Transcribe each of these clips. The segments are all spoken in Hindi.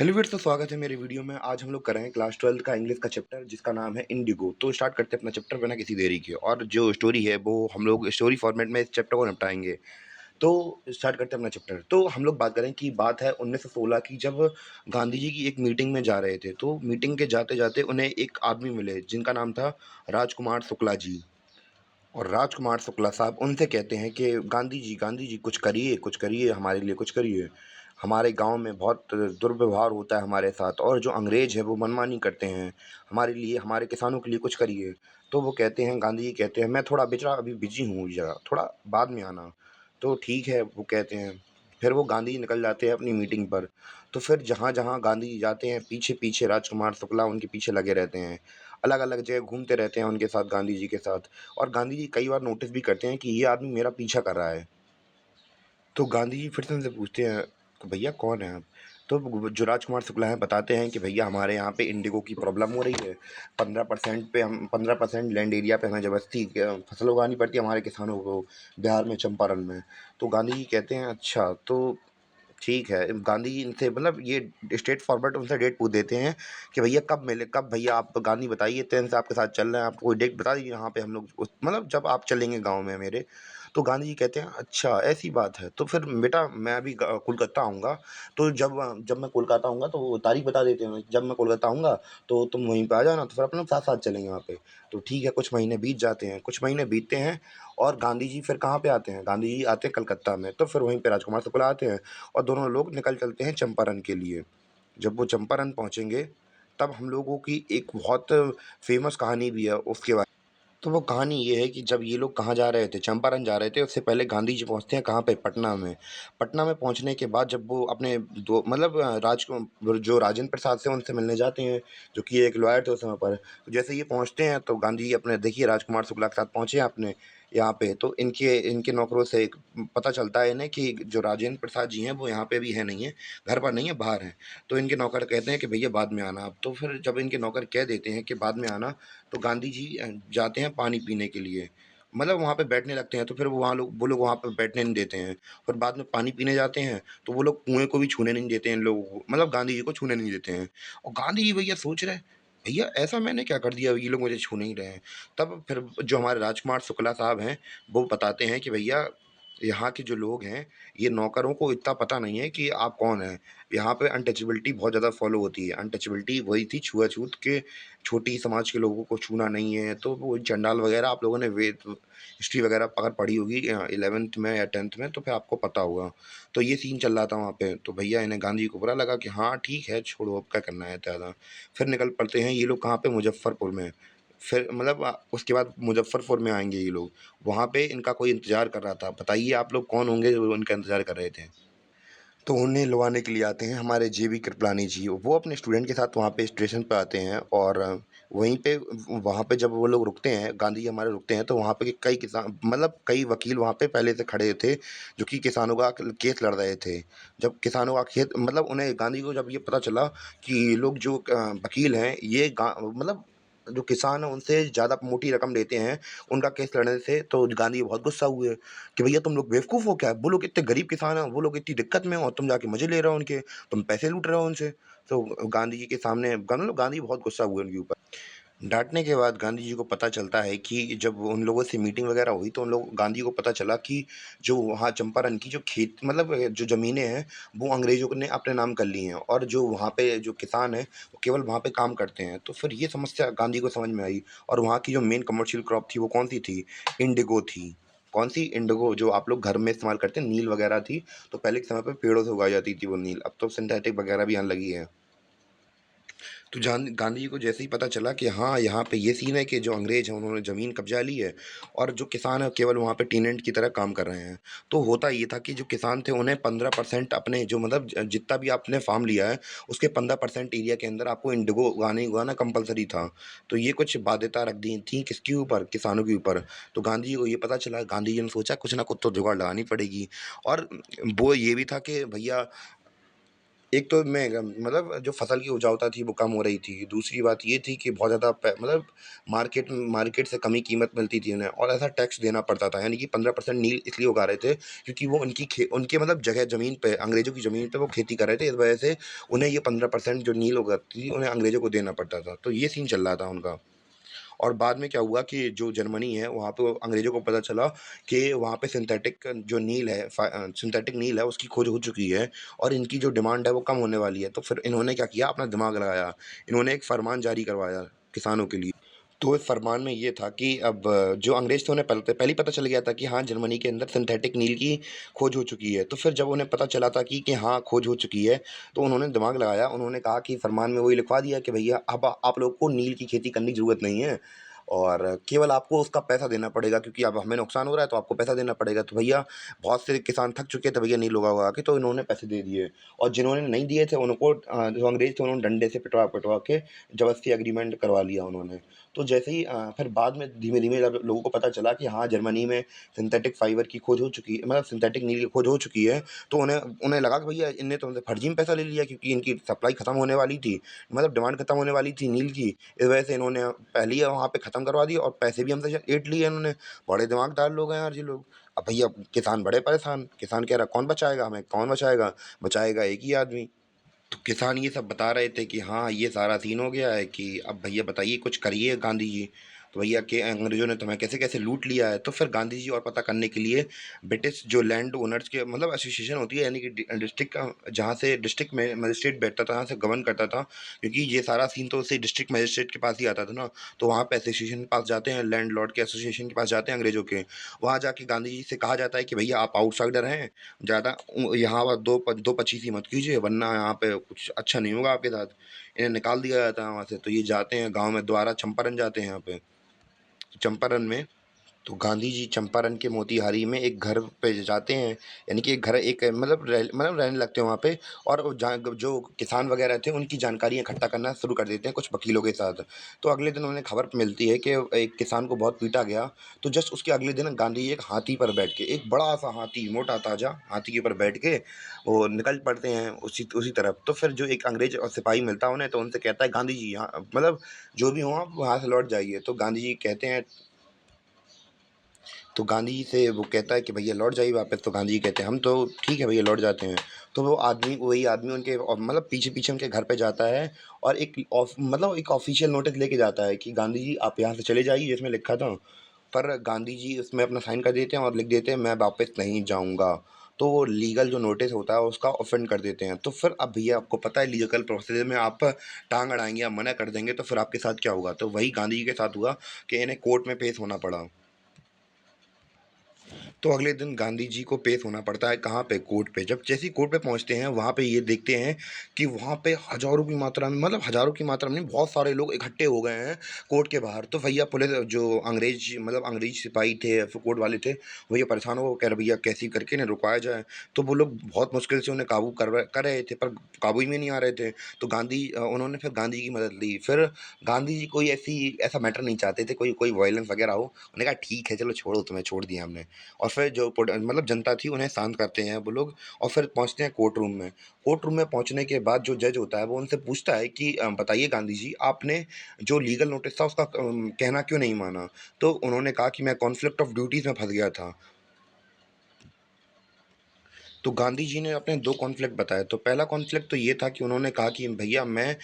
हेलो वीर, तो स्वागत है मेरे वीडियो में। आज हम लोग कर रहे हैं क्लास 12 का इंग्लिश का चैप्टर जिसका नाम है इंडिगो। तो स्टार्ट करते हैं अपना चैप्टर बिना किसी देरी के। और जो स्टोरी है वो हम लोग स्टोरी फॉर्मेट में इस चैप्टर को निपटाएंगे। तो स्टार्ट करते हैं अपना चैप्टर। तो हम लोग बात करें कि बात है 1916 की, जब गांधी जी की एक मीटिंग में जा रहे थे। तो मीटिंग के जाते जाते उन्हें एक आदमी मिले जिनका नाम था राजकुमार शुक्ला जी। और राजकुमार शुक्ला साहब उनसे कहते हैं कि गांधी जी कुछ करिए, हमारे लिए कुछ करिए। हमारे गांव में बहुत दुर्व्यवहार होता है हमारे साथ, और जो अंग्रेज है वो मनमानी करते हैं। हमारे लिए, हमारे किसानों के लिए कुछ करिए। तो वो कहते हैं, गांधी जी कहते हैं, मैं थोड़ा बेचारा अभी बिजी हूँ जरा, थोड़ा बाद में आना। तो ठीक है, वो कहते हैं। फिर वो गांधी जी निकल जाते हैं अपनी मीटिंग पर। तो फिर जहाँ जहाँ गांधी जी जाते हैं, पीछे पीछे राजकुमार शुक्ला उनके पीछे लगे रहते हैं। अलग अलग जगह घूमते रहते हैं उनके साथ, गांधी जी के साथ। और गांधी जी कई बार नोटिस भी करते हैं कि ये आदमी मेरा पीछा कर रहा है। तो गांधी जी फिर से उनसे पूछते हैं कि भैया कौन है आप। तो जो राजकुमार शुक्ला हैं बताते हैं कि भैया हमारे यहाँ पे इंडिगो की प्रॉब्लम हो रही है। 15% पे हम 15% लैंड एरिया पे हमें जबरदस्ती फसल उगानी पड़ती है हमारे किसानों को, बिहार में, चंपारण में। तो गांधी जी कहते हैं अच्छा, तो ठीक है। गांधी जी इनसे मतलब ये स्ट्रेट फॉरवर्ड उनसे डेट पूछ देते हैं कि भैया कब मिले, कब भैया आप गांधी बताइए, ट्रेन से आपके साथ चल रहे हैं, आपको कोई डेट बता दीजिए यहाँ पे हम लोग मतलब जब आप चलेंगे गांव में मेरे। तो गांधी जी कहते हैं अच्छा ऐसी बात है, तो फिर बेटा मैं अभी कोलकाता आऊँगा। तो जब जब मैं कोलकाता आऊँगा तो वो तारीख बता देते हैं, जब मैं कोलकाता आऊँगा तो तुम वहीं पे आ जाना, तो फिर अपने साथ साथ चलेंगे वहाँ पे। तो ठीक है, कुछ महीने बीत जाते हैं, कुछ महीने बीतते हैं। और गांधी जी फिर कहाँ पे आते हैं, गांधी जी आते हैं कलकत्ता में। तो फिर वहीं पे राजकुमार शुक्ला आते हैं। और दोनों लोग निकल चलते हैं चंपारण के लिए। जब वो चंपारण पहुँचेंगे, तब हम लोगों की एक बहुत फ़ेमस कहानी भी है उसके बारे। तो वो कहानी ये है कि जब ये लोग कहाँ जा रहे थे, चंपारण जा रहे थे, उससे पहले गांधी जी पहुँचते हैं कहाँ पे, पटना में। पटना में पहुँचने के बाद जब वो अपने दो मतलब जो राजेंद्र प्रसाद से उनसे मिलने जाते हैं, जो कि एक लॉयर थे उस समय पर। तो जैसे ये पहुँचते हैं तो गांधी जी अपने, देखिए राजकुमार शुक्ला के साथ पहुँचे हैं अपने यहाँ पे। तो इनके इनके नौकरों से पता चलता है इन्हें कि जो राजेंद्र प्रसाद जी हैं वो यहाँ पे भी है नहीं है, घर पर नहीं है, बाहर हैं। तो इनके नौकर कहते हैं कि भैया बाद में आना आप। तो फिर जब इनके नौकर कह देते हैं कि बाद में आना, तो गांधी जी जाते हैं पानी पीने के लिए। मतलब वहाँ पे बैठने लगते हैं, तो फिर वो लोग वहाँ पे बैठने नहीं देते हैं। फिर बाद में पानी पीने जाते हैं, तो वो लोग कुएँ को भी छूने नहीं देते हैं इन लोगों को, मतलब गांधी जी को छूने नहीं देते हैं। और गांधी जी भैया सोच रहे हैं, भैया ऐसा मैंने क्या कर दिया, ये लोग मुझे छू नहीं रहे हैं। तब फिर जो हमारे राजकुमार शुक्ला साहब हैं, वो बताते हैं कि भैया यहाँ के जो लोग हैं, ये नौकरों को इतना पता नहीं है कि आप कौन हैं। यहाँ पे अनटचेबिलिटी बहुत ज़्यादा फ़ॉलो होती है। अनटचेबिलिटी वही थी, छुआ-छूत के, छोटी समाज के लोगों को छूना नहीं है। तो वो चंडाल वगैरह आप लोगों ने वेद हिस्ट्री वगैरह अगर पढ़ी होगी 11th में या 10th में, तो फिर आपको पता होगा। तो ये सीन चल रहा था वहाँ पे। तो भैया इन्हें गांधी जी को बुरा लगा कि हाँ ठीक है, छोड़ो अब क्या करना है ज़्यादा। फिर निकल पड़ते हैं ये लोग कहाँ पे, मुज़फ्फ़रपुर में। फिर मतलब उसके बाद मुज़फ्फ़रपुर में आएँगे ये लोग। वहाँ पे इनका कोई इंतज़ार कर रहा था। बताइए आप लोग कौन होंगे जो इनका इंतज़ार कर रहे थे? तो उन्हें लुभाने के लिए आते हैं हमारे जेबी कृपलानी जी। वो अपने स्टूडेंट के साथ वहाँ पे स्टेशन पे आते हैं। और वहीं पे वहाँ पे जब वो लोग रुकते हैं, गांधी जी हमारे रुकते हैं, तो वहाँ पे कई किसान मतलब कई वकील वहाँ पे पहले से खड़े थे, जो कि किसानों का केस लड़ रहे थे। जब किसानों का खेत मतलब उन्हें, गांधी जी को जब ये पता चला कि ये लोग जो वकील हैं, ये मतलब जो किसान हैं उनसे ज़्यादा मोटी रकम लेते हैं उनका केस लड़ने से, तो गांधी जी बहुत गुस्सा हुए कि भैया तुम लोग बेवकूफ़ हो क्या? वो लोग इतने गरीब किसान हैं, वो लोग इतनी दिक्कत में हैं, और तुम जाके मज़े ले रहे हो उनके, तुम पैसे लूट रहे हो उनसे। तो गांधी जी के सामने गांधी जी बहुत गुस्सा हुए उनके ऊपर। डाँटने के बाद गांधी जी को पता चलता है कि जब उन लोगों से मीटिंग वगैरह हुई, तो उन लोग गांधी जी को पता चला कि जो वहाँ चंपारण की जो खेत मतलब जो ज़मीनें हैं, वो अंग्रेज़ों ने अपने नाम कर ली हैं, और जो वहाँ पे जो किसान हैं, वो केवल वहाँ पे काम करते हैं। तो फिर ये समस्या गांधी को समझ में आई। और वहाँ की जो मेन कमर्शियल क्रॉप थी वो कौन-सी थी? इंडिगो थी। कौन-सी? इंडिगो, जो आप लोग घर में इस्तेमाल करते हैं, नील वगैरह थी। तो पहले के समय पे पेड़ों से उगाई जाती थी वो नील, अब तो सिंथेटिक वगैरह भी आने लगी है। तो गांधी जी को जैसे ही पता चला कि हाँ, यहाँ पे ये सीन है कि जो अंग्रेज़ हैं उन्होंने ज़मीन कब्जा ली है, और जो किसान हैं केवल वहाँ पे टेनेंट की तरह काम कर रहे हैं। तो होता ये था कि जो किसान थे उन्हें 15% अपने जो मतलब जितना भी आपने फार्म लिया है, उसके 15% एरिया के अंदर आपको इंडिगो उगाना कंपल्सरी था। तो ये कुछ बाध्यता रख दी थी किसके ऊपर? किसानों के ऊपर। तो गांधी जी को ये पता चला, गांधी जी ने सोचा कुछ ना कुछ तो जुगाड़ लगानी पड़ेगी। और वो ये भी था कि भैया एक तो मैं मतलब जो फसल की उपजाऊता थी वो कम हो रही थी। दूसरी बात ये थी कि बहुत ज़्यादा मतलब मार्केट मार्केट से कम ही कीमत मिलती थी उन्हें और ऐसा टैक्स देना पड़ता था। यानी कि 15% नील इसलिए उगा रहे थे क्योंकि वो उनके मतलब जगह ज़मीन पे अंग्रेज़ों की ज़मीन पे वो खेती कर रहे थे। इस वजह से उन्हें ये 15% जो नील उगाती थी उन्हें अंग्रेज़ों को देना पड़ता था। तो ये सीन चल रहा था उनका। और बाद में क्या हुआ कि जो जर्मनी है वहाँ पे अंग्रेज़ों को पता चला कि वहाँ पे सिंथेटिक नील है उसकी खोज हो चुकी है और इनकी जो डिमांड है वो कम होने वाली है। तो फिर इन्होंने क्या किया अपना दिमाग लगाया। इन्होंने एक फरमान जारी करवाया किसानों के लिए। तो इस फरमान में ये था कि अब जो अंग्रेज़ थे उन्हें पहले ही पता चल गया था कि हाँ, जर्मनी के अंदर सिंथेटिक नील की खोज हो चुकी है। तो फिर जब उन्हें पता चला था कि हाँ, खोज हो चुकी है, तो उन्होंने दिमाग लगाया। उन्होंने कहा कि फरमान में वही लिखवा दिया कि भैया अब आप लोगों को नील की खेती करने की ज़रूरत नहीं है और केवल आपको उसका पैसा देना पड़ेगा क्योंकि अब हमें नुकसान हो रहा है तो आपको पैसा देना पड़ेगा। तो भैया बहुत से किसान थक चुके थे भैया नील उगा-उगा के तो इन्होंने पैसे दे दिए और जिन्होंने नहीं दिए थे उनको जो अंग्रेज़ थे उन्होंने डंडे से पिटवा-पिटवा के ज़बरदस्ती एग्रीमेंट करवा लिया उन्होंने। तो जैसे ही फिर बाद में धीमे-धीमे जब लोगों को पता चला कि हाँ, जर्मनी में सिंथेटिक फाइबर की खोज हो चुकी है मतलब सिंथेटिक नील की खोज हो चुकी है, तो उन्हें उन्हें लगा कि भैया इनने तो हमसे फर्जी में पैसा ले लिया क्योंकि इनकी सप्लाई खत्म होने वाली थी, मतलब डिमांड खत्म होने वाली थी नील की। इस वजह से इन्होंने पहले ही वहाँ पे खत्म करवा दिया और पैसे भी हमसे ऐंठ लिए इन्होंने। बड़े दिमागदार लोग हैं यार ये लोग। अब भैया किसान बड़े परेशान, किसान कह रहा कौन बचाएगा हमें, कौन बचाएगा? बचाएगा एक ही आदमी। तो किसान ये सब बता रहे थे कि हाँ, ये सारा सीन हो गया है कि अब भैया बताइए कुछ करिए गांधी जी। तो भैया के अंग्रेज़ों ने तुम्हें कैसे-कैसे लूट लिया है। तो फिर गांधी जी और पता करने के लिए ब्रिटिश जो लैंड ओनर्स के मतलब एसोसिएशन होती है यानी कि डिस्ट्रिक्ट का जहाँ से डिस्ट्रिक्ट में मजिस्ट्रेट बैठता था, जहाँ से गवर्न करता था क्योंकि ये सारा सीन तो उसी डिस्ट्रिक्ट मजिस्ट्रेट के पास ही आता था ना। तो वहाँ पे एसोसिएशन के पास जाते हैं, लैंडलॉर्ड के एसोसिएशन के पास जाते हैं अंग्रेज़ों के। वहाँ जाके गांधी जी से कहा जाता है कि भैया आप आउटसाइडर हैं, ज़्यादा यहाँ दो पचीसी मत कीजिए वरना यहाँ पे कुछ अच्छा नहीं होगा आपके साथ। इन्हें निकाल दिया जाता है वहाँ से। तो ये जाते हैं गाँव में दोबारा चंपारण जाते हैं यहाँ पे। चंपारण में तो गांधी जी चंपारण के मोतिहारी में एक घर पे जाते हैं यानी कि एक घर एक मतलब रहने लगते हैं वहाँ पे और जो किसान वगैरह थे उनकी जानकारियाँ इकट्ठा करना शुरू कर देते हैं कुछ वकीलों के साथ। तो अगले दिन उन्हें खबर मिलती है कि एक किसान को बहुत पीटा गया। तो जस्ट उसके अगले दिन गांधी जी एक हाथी पर बैठ के एक बड़ा सा हाथी मोटा ताजा हाथी के ऊपर बैठ के वो निकल पड़ते हैं उसी उसी तरफ। तो फिर जो एक अंग्रेज और सिपाही मिलता है उन्हें तो उनसे कहता है गांधी जी यहाँ मतलब जो भी हो आप वहाँ से लौट जाइए। तो गांधी जी कहते हैं तो गांधी जी से वो कहता है कि भैया लौट जाइए वापस। तो गांधी जी कहते हैं हम तो ठीक है भैया लौट जाते हैं। तो वो आदमी वही आदमी उनके मतलब पीछे पीछे उनके घर पे जाता है और मतलब एक ऑफिशियल नोटिस लेके जाता है कि गांधी जी आप यहाँ से चले जाइए जिसमें लिखा था। पर गांधी जी उसमें अपना साइन कर देते हैं और लिख देते हैं मैं वापस नहीं जाऊंगा। तो वो लीगल जो नोटिस होता है उसका ऑफेंड कर देते हैं। तो फिर अब भैया आपको पता है लीगल प्रोसेस में आप टांग अड़ाएंगे या मना कर देंगे तो फिर आपके साथ क्या होगा। तो वही गांधी जी के साथ हुआ कि इन्हें कोर्ट में पेश होना पड़ा। तो अगले दिन गांधी जी को पेश होना पड़ता है कहाँ पे कोर्ट पे। जब जैसे ही कोर्ट पे पहुंचते हैं वहाँ पे ये देखते हैं कि वहाँ पे हजारों की मात्रा में मतलब हजारों की मात्रा में नहीं बहुत सारे लोग इकट्ठे हो गए हैं कोर्ट के बाहर। तो भैया पुलिस जो अंग्रेज सिपाही थे या फिर कोर्ट वाले थे भैया परेशान हो कह रहे भैया कैसे करके इन्हें रुकाया जाए। तो वो लोग बहुत मुश्किल से उन्हें काबू कर रहे थे पर काबू ही में नहीं आ रहे थे। तो उन्होंने फिर गांधी जी की मदद ली। फिर गांधी जी कोई ऐसा मैटर नहीं चाहते थे कोई कोई वायलेंस वगैरह हो। उन्होंने कहा ठीक है चलो छोड़ो तुम्हें छोड़ दिया हमने। और फिर जो मतलब जनता थी उन्हें शांत करते हैं वो लोग और फिर पहुंचते हैं कोर्ट रूम में। कोर्ट रूम में पहुंचने के बाद जो जज होता है वो उनसे पूछता है कि बताइए गांधी जी आपने जो लीगल नोटिस था उसका कहना क्यों नहीं माना। तो उन्होंने कहा कि मैं कॉन्फ्लिक्ट ऑफ ड्यूटीज में फंस गया था। तो गांधी जी ने अपने 2 कॉन्फ्लिक्ट बताए। तो पहला कॉन्फ्लिक्ट तो ये था कि उन्होंने कहा कि भैया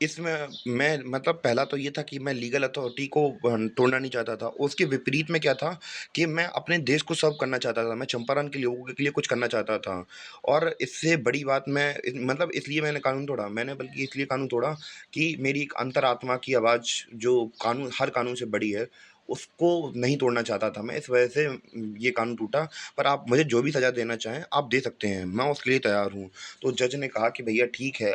इसमें मैं मतलब पहला तो ये था कि मैं लीगल अथॉरिटी को तोड़ना नहीं चाहता था। उसके विपरीत में क्या था कि मैं अपने देश को सर्व करना चाहता था। मैं चंपारण के लोगों के लिए कुछ करना चाहता था। और इससे बड़ी बात मतलब इसलिए मैंने कानून तोड़ा। मैंने बल्कि इसलिए कानून तोड़ा कि मेरी एक अंतरात्मा की आवाज़ जो कानून हर कानून से बड़ी है, उसको नहीं तोड़ना चाहता था मैं। इस वजह से ये कानून टूटा। पर आप मुझे जो भी सज़ा देना चाहें आप दे सकते हैं, मैं उसके लिए तैयार हूँ। तो जज ने कहा कि भैया ठीक है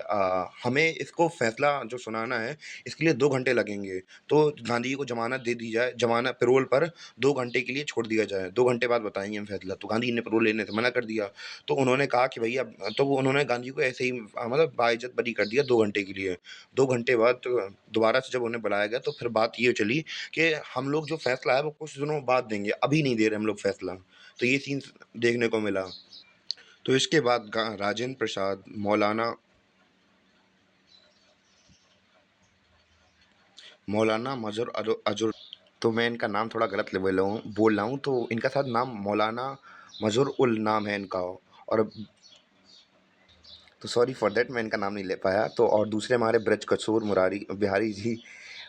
हमें इसको फैसला जो सुनाना है इसके लिए 2 घंटे लगेंगे। तो गांधी जी को ज़मानत दे दी जाए, ज़मानत पैरोल पर 2 घंटे के लिए छोड़ दिया जाए, 2 घंटे बाद बताएँगे हम फैसला। तो गांधी जी ने पैरोल लेने से मना कर दिया। तो उन्होंने कहा कि भैया तो वो उन्होंने गांधी जी को ऐसे ही मतलब बाइज़्ज़त बरी कर दिया 2 घंटे के लिए। 2 घंटे बाद दोबारा से जब उन्हें बुलाया गया तो फिर बात ये चली कि हम लोग जो फैसला है वो कुछ दिनों बाद देंगे, अभी नहीं दे रहे हम लोग फैसला। तो ये सीन देखने को मिला। तो इसके बाद राजेंद्र प्रसाद, मौलाना मौलाना मज़हर अज़हर। तो मैं इनका नाम थोड़ा गलत बोल रहा हूँ, तो इनका शायद नाम मौलाना मज़हर उल नाम है इनका। और तो सॉरी फॉर दैट, मैं इनका नाम नहीं ले पाया। तो और दूसरे हमारे ब्रजकिशोर मुरारी बिहारी जी,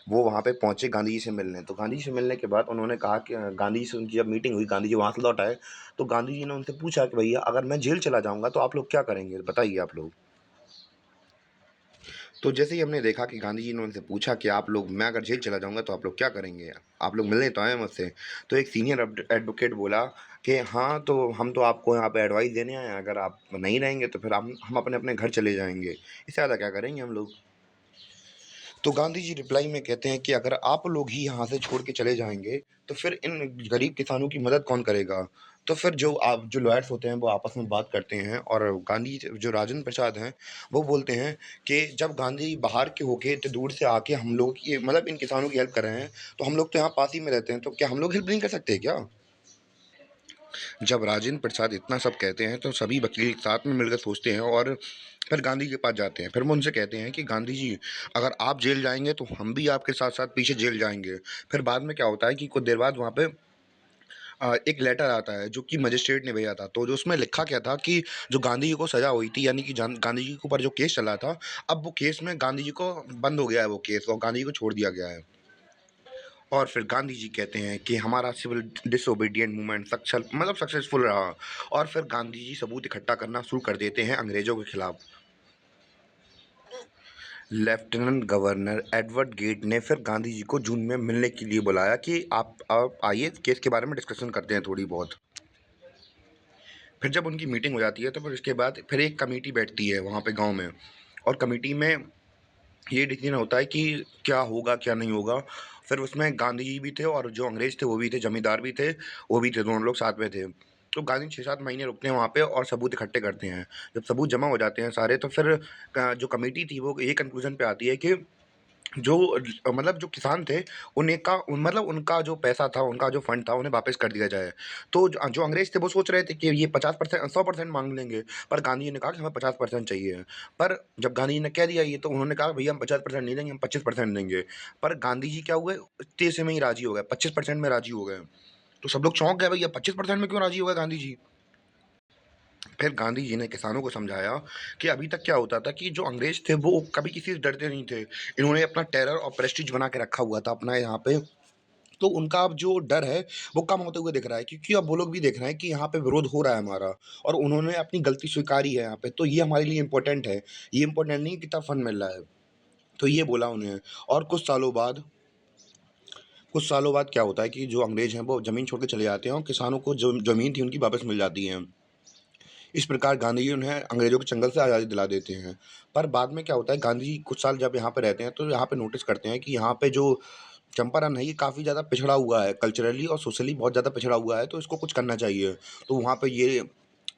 वो वहाँ पे पहुँचे गांधी जी से मिलने। तो गांधी जी से मिलने के बाद उन्होंने कहा कि गांधी जी से उनकी जब मीटिंग हुई, गांधी जी वहाँ से लौट आए, तो गांधी जी ने उनसे पूछा कि भैया अगर मैं जेल चला जाऊँगा तो आप लोग क्या करेंगे? बताइए आप लोग। तो जैसे ही हमने देखा कि गांधी जी ने उनसे पूछा कि आप लोग, मैं अगर जेल चला जाऊँगा तो आप लोग क्या करेंगे? आप लोग मिलने तो आए हैं मुझसे। तो एक सीनियर एडवोकेट बोला कि हाँ, तो हम तो आपको यहाँ पे एडवाइस देने आए हैं, अगर आप नहीं रहेंगे तो फिर हम अपने-अपने घर चले जाएँगे। इससे ज़्यादा क्या करेंगे हम लोग? तो गांधी जी रिप्लाई में कहते हैं कि अगर आप लोग ही यहाँ से छोड़ के चले जाएँगे, तो फिर इन गरीब किसानों की मदद कौन करेगा? तो फिर जो लॉयर्स होते हैं, वो आपस में बात करते हैं, और गांधी जो राजेंद्र प्रसाद हैं, वो बोलते हैं कि जब गांधी बाहर के होके इतने दूर से आके हम लोग की, मतलब इन किसानों की हेल्प कर रहे हैं, तो हम लोग तो यहाँ पास ही में रहते हैं, तो क्या हम लोग हेल्प नहीं कर सकते क्या? जब राजेंद्र प्रसाद इतना सब कहते हैं, तो सभी वकील साथ में मिलकर सोचते हैं और फिर गांधी के पास जाते हैं। फिर वो उनसे कहते हैं कि गांधी जी, अगर आप जेल जाएंगे तो हम भी आपके साथ साथ पीछे जेल जाएंगे। फिर बाद में क्या होता है कि कुछ देर बाद वहाँ पे एक लेटर आता है जो कि मजिस्ट्रेट ने भेजा था। तो जो उसमें लिखा क्या था कि जो गांधी जी को सजा हुई थी, यानी कि गांधी जी के ऊपर जो केस चला था, अब वो केस में गांधी जी को बंद हो गया है वो केस, और गांधी जी को छोड़ दिया गया है। और फिर गांधी जी कहते हैं कि हमारा सिविल डिसोबीडिएंट मूवमेंट सक्सेसफुल रहा। और फिर गांधी जी सबूत इकट्ठा करना शुरू कर देते हैं अंग्रेजों के खिलाफ। लेफ्टिनेंट गवर्नर एडवर्ड गेट ने फिर गांधी जी को जून में मिलने के लिए बुलाया कि आप आइए, केस के बारे में डिस्कशन करते हैं थोड़ी बहुत। फिर जब उनकी मीटिंग हो जाती है, तो फिर उसके बाद फिर एक कमेटी बैठती है वहाँ पे गांव में, और कमेटी में ये डिसीजन होता है कि क्या होगा क्या नहीं होगा। फिर उसमें गांधी जी भी थे, और जो अंग्रेज थे वो भी थे, जमींदार भी थे, वो भी थे, दोनों लोग साथ में थे। तो गांधी 6-7 महीने रुकते हैं वहाँ पे और सबूत इकट्ठे करते हैं। जब सबूत जमा हो जाते हैं सारे, तो फिर जो कमेटी थी वो ये कंक्लूजन पे आती है कि जो मतलब जो किसान थे, मतलब उनका जो पैसा था, उनका जो फंड था, उन्हें वापस कर दिया जाए। तो जो अंग्रेज थे वो सोच रहे थे कि ये 50% 100% मांग लेंगे, पर गांधी जी ने कहा कि हमें 50% चाहिए। पर जब गांधी जी ने कह दिया ये, तो उन्होंने कहा भैया हम 50% नहीं देंगे, हम 25% देंगे। पर गांधी जी क्या हुए, इतने से में ही राजी हो गए, 25% में राजी हो गए। तो सब लोग चौंक गए, भैया 25% में क्यों राजी हो गए गांधी जी? फिर गांधी जी ने किसानों को समझाया कि अभी तक क्या होता था कि जो अंग्रेज थे वो कभी किसी से डरते नहीं थे। इन्होंने अपना टेरर और प्रेस्टीज बना के रखा हुआ था अपना यहाँ पे। तो उनका अब जो डर है वो कम होते हुए दिख रहा है, क्योंकि अब वो लोग भी देख रहे हैं कि यहाँ पे विरोध हो रहा है हमारा, और उन्होंने अपनी गलती स्वीकारी है यहाँ पे, तो ये हमारे लिए इम्पोर्टेंट है। ये इम्पोर्टेंट नहीं है कितना फंड मिल रहा है। तो ये बोला उन्हें। और कुछ सालों बाद क्या होता है कि जो अंग्रेज हैं वो जमीन छोड़ के चले जाते हैं, और किसानों को जो जमीन थी उनकी वापस मिल जाती है। इस प्रकार गांधी जी उन्हें अंग्रेजों के चंगल से आज़ादी दिला देते हैं। पर बाद में क्या होता है, गांधी जी कुछ साल जब यहाँ पे रहते हैं, तो यहाँ पे नोटिस करते हैं कि यहाँ पे जो चंपारण है ये काफ़ी ज़्यादा पिछड़ा हुआ है, कल्चरली और सोशली बहुत ज़्यादा पिछड़ा हुआ है, तो इसको कुछ करना चाहिए। तो वहाँ पे ये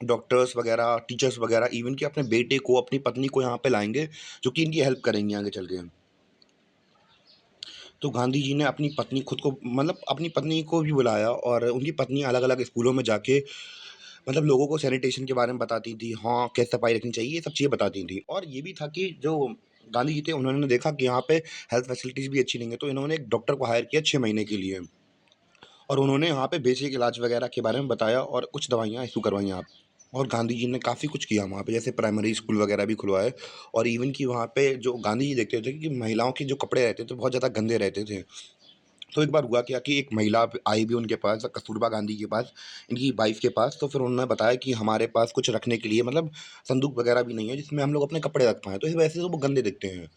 डॉक्टर्स वगैरह, टीचर्स वगैरह, इवन कि अपने बेटे को, अपनी पत्नी को यहाँ पे लाएंगे, जो कि इनकी हेल्प करेंगे आगे चल के। तो गांधी जी ने अपनी पत्नी खुद को, मतलब अपनी पत्नी को भी बुलाया, और उनकी पत्नी अलग अलग स्कूलों में जाके, मतलब लोगों को सैनिटेशन के बारे में बताती थी, हाँ, कैसे सफाई रखनी चाहिए, ये सब चीज़ें बताती थी। और ये भी था कि जो गांधी जी थे, उन्होंने देखा कि यहाँ पे हेल्थ फैसिलिटीज़ भी अच्छी नहीं है, तो इन्होंने एक डॉक्टर को हायर किया 6 महीने के लिए, और उन्होंने यहाँ पे बेसिक इलाज वगैरह के बारे में बताया और कुछ दवाइयाँ इश्यू करवाई यहाँ पे। और गांधी जी ने काफ़ी कुछ किया वहाँ पे, जैसे प्राइमरी स्कूल वगैरह भी खुलवाए। और इवन कि वहाँ पे जो गांधी जी देखते थे कि महिलाओं के जो कपड़े रहते थे बहुत ज़्यादा गंदे रहते थे। तो एक बार हुआ क्या कि एक महिला आई भी उनके पास, कस्तूरबा गांधी के पास, इनकी वाइफ के पास। तो फिर उन्होंने बताया कि हमारे पास कुछ रखने के लिए, मतलब संदूक वगैरह भी नहीं है जिसमें हम लोग अपने कपड़े रख पाएँ, तो ये वैसे तो वो गंदे दिखते हैं।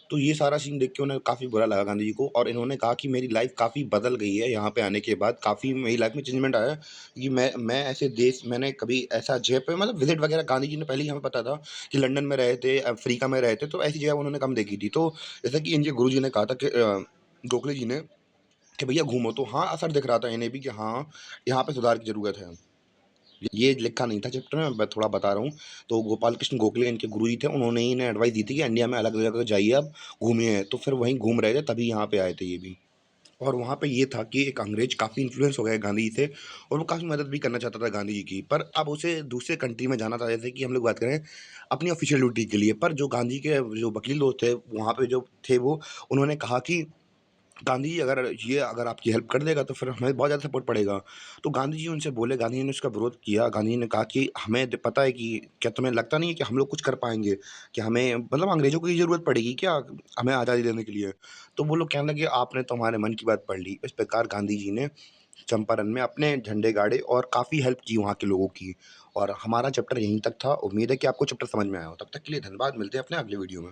तो ये सारा सीन देख के उन्हें काफ़ी बुरा लगा गांधी जी को, और इन्होंने कहा कि मेरी लाइफ काफ़ी बदल गई है यहाँ पे आने के बाद, काफ़ी मेरी लाइफ में चेंजमेंट आया है। कि मैं ऐसे देश, मैंने कभी ऐसा जगह पे मतलब विजिट वगैरह, गांधी जी ने पहले ही हमें पता था कि लंदन में रहे थे, अफ्रीका में रहे थे, तो ऐसी जगह उन्होंने कम देखी थी। तो जैसे कि इनके गुरु जी ने कहा था कि गोखले जी ने, कि भैया घूमो, तो हाँ, असर दिख रहा था इन्हें भी कि हाँ, यहाँ पे सुधार की ज़रूरत है। ये लिखा नहीं था चैप्टर में, मैं थोड़ा बता रहा हूँ। तो गोपाल कृष्ण गोखले इनके गुरुजी थे, उन्होंने ही इन्हें एडवाइस दी थी कि इंडिया में अलग जगह जाइए आप, घूमिए। तो फिर वहीं घूम रहे थे, तभी यहाँ पे आए थे ये भी। और वहाँ पे ये था कि एक अंग्रेज काफ़ी इन्फ्लुएंस हो गया गांधी जी से, और वो काफ़ी मदद भी करना चाहता था गांधी जी की। पर अब उसे दूसरे कंट्री में जाना था, जैसे कि हम लोग बात करें अपनी ऑफिशियल ड्यूटी के लिए। पर जो गांधी के जो वकील लोग थे वहाँ पे जो थे, वो उन्होंने कहा कि गांधी जी अगर आपकी हेल्प कर देगा तो फिर हमें बहुत ज़्यादा सपोर्ट पड़ेगा। तो गांधी जी उनसे बोले, गांधी जी ने उसका विरोध किया। गांधी जी ने कहा कि हमें पता है कि क्या तुम्हें लगता नहीं है कि हम लोग कुछ कर पाएँगे? कि हमें मतलब अंग्रेज़ों की ज़रूरत पड़ेगी क्या हमें आज़ादी देने के लिए? तो वो लोग कहने लगे आपने तो हमारे मन की बात पढ़ ली। इस प्रकार गांधी जी ने चंपारण में अपने झंडे गाड़े और काफ़ी हेल्प की वहाँ के लोगों की। और हमारा चैप्टर यहीं तक था। उम्मीद है कि आपको चैप्टर समझ में आया हो। तब तक के लिए धन्यवाद। मिलते हैं अपने अगले वीडियो में।